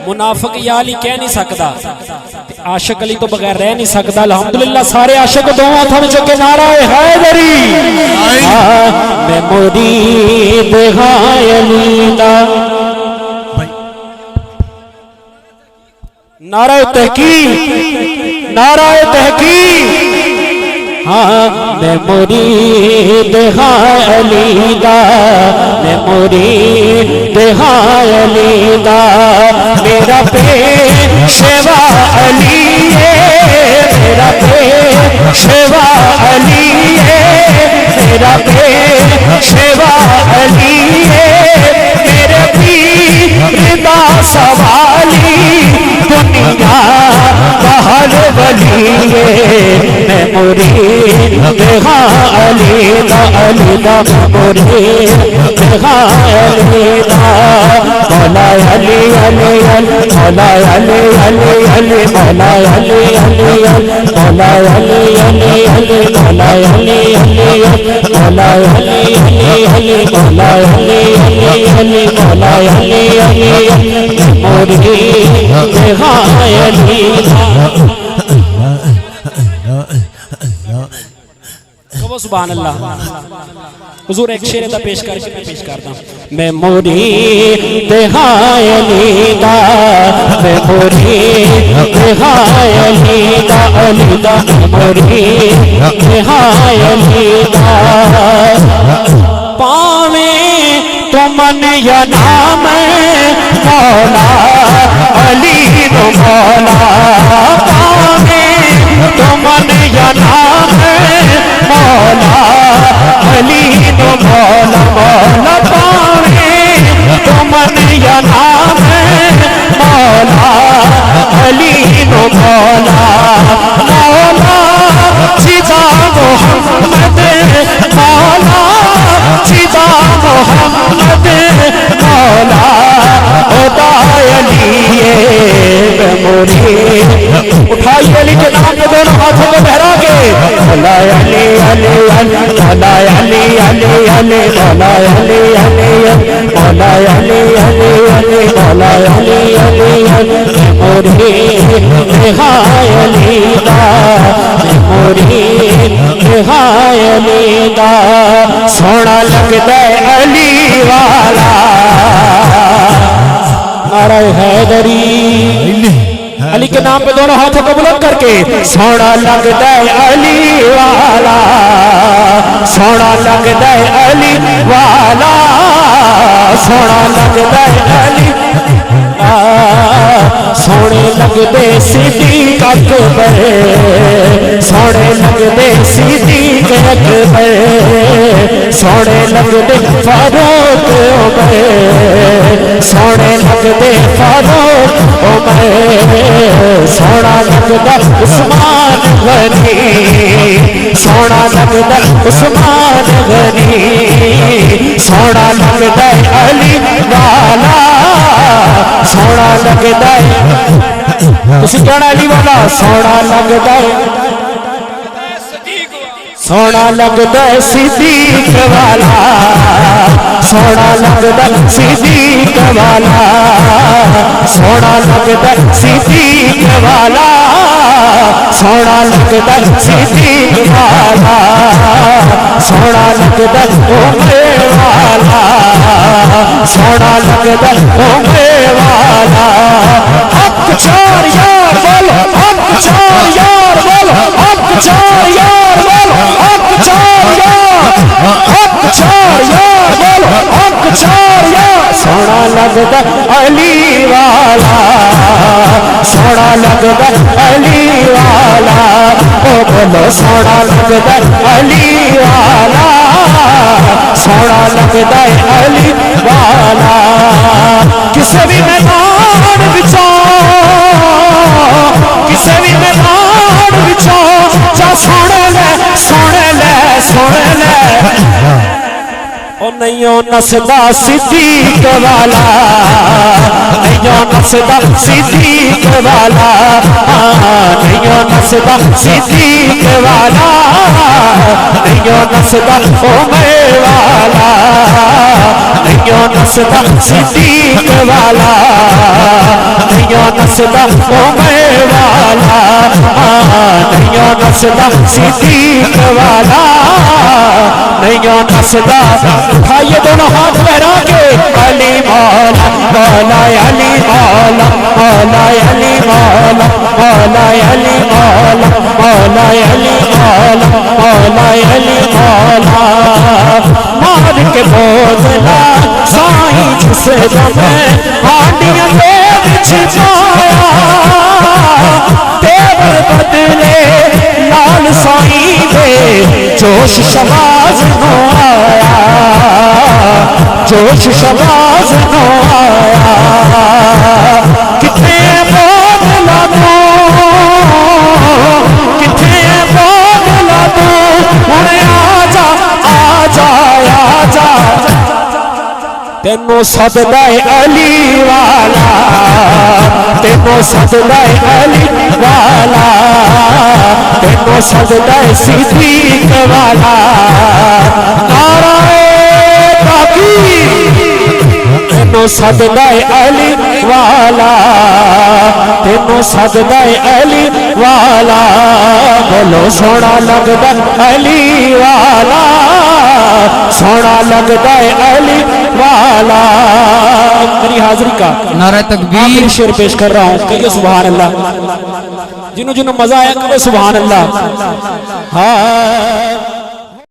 मुनाफिक या अली कह नहीं सकता, आशिक अली तो बगैर रह नहीं सकता। अल्हम्दुलिल्लाह सारे आशिक दो हाथों में चुके नारा हैदरी। मैं मुरीद अली दा नारा तहकीक, नारा तहकीक। हाँ मैं मुरीद अली दा, मैं मुरीद अली दा। मेरा पेशवा अली है, मेरा पेशवा अली है, मेरा पेशवा अली है। मेरे पीर दा सवाली दुनिया बहाल वली है। मैं मुरीद अली दा, अली दा मुरीद अली दा। मौला अली अली अली, मौला अली अली अली, मौला अली अली अली, मौला अली अली अली, मौला अली अली अली, मौला अली अली अली, मौला अली अली अली, मौला अली अली अली। मुरीद अली दा। सुभान अल्लाह। हुजूर एक शेर दा पेश करके मैं पेश करता हूं। मैं मुरीद अली दा, मैं मुरीद अली दा, अली दा मुरीद अली दा। पावे तो मन या नाम मौला अली नो मौला। पावे तो मन या नाम मौला अली नो मौला। मौला पावे तो मन या नाम मौला अली नो मौला। मौला सीधा मोहम्मद, मौला सीधा मोहम्मद, मौला उठाइए अली के नाम में दोनों हाथों को बहरा के। मौला अली अली अली, मौला अली अली अली, मौला अली अली अली, मौला अली अली अली, मौला अली अली अली। मुरीद अली दा, मुरीद अली दा। सोना लगदा अली वाला, नारा हैदरी। अली के नाम पे दोनों हाथों को बुलंद करके। सोना लगदा अली वाला, सोना लगदा अली वाला, सोना लगदा अली। सोने लगदे सिद्दीक अकबर, सोने लगदे सिद्दीक अकबर, सोने लगदे फारूक उमर, सोने लगदे फारूक उमर। सोना लगदा उस्मान गनी, सोना लगदा उस्मान गनी, सोना लगदा अली वाला, सोना लगदा तुसी कहना अली वाला। सोना लगदा, सोना लगदा सिद्दीक वाला, सोना लगदा सिद्दीक वाला, सोना लगदा सिद्दीक वाला, सोना लगदा सिद्दीक वाला, सोना लगदा उमर वाला, सोना लगदा उमर वाला। हक चार यार बोलो, हक चार यार बोलो, हक चार यार बोलो, हक चार यार, हक चार यार बोलो, हक चार यार। सोना लगदा अली वाला, सोना लगदा अली वाला। ओ बोलो सोना लगदा अली वाला, सोना लगदा अली वाला। किसे भी मैदान बिछो, किसे भी मैदान बिछो, जा सुन ले सुन ले सुन ले। ओ नहीं नसदा सिद्दीक वाला, नहीं नसदा सिद्दीक वाला, नहीं नसदा सिद्दीक वाला, नहीं नसदा उमर वाला, नहीं नसदा सिद्दीक वाला, नहीं नसदा उमर वाला, नहीं नसदा सिद्दीक वाला, नहीं नसदा। उठाइए दोनों हाथ लहरा के अली मौला, मौला अली मौला, मौला अली मौला, मौला अली मौला, मौला अली मौला, मौला अली मौला। मार के बोझला साईं जिस दमे हांडियां दे विच पाया, तेवर बदले लाल साईं दे जोश शबाज नो आया, जोश शबाज नो आया। किथे बोझला तू, किथे बोझला तू, हुण आजा आजा आजा, तेनों सददा अली वाला, तेनों सददा अली वाला, तेनों सददा सिद्दीक वाला। नाराए ताकीर, तेनों सददा अली वाला, तेनों सददा अली वाला। बोलो सोना लगदा अली वाला, सोना लगदा अली वाला। मेरी हाजिरी का नारा तकबीर शेर पेश कर रहा हूँ, कहिए सुभान अल्लाह। जिन्हों जिन्हों मजा आया कहिए सुभान अल्लाह। हाँ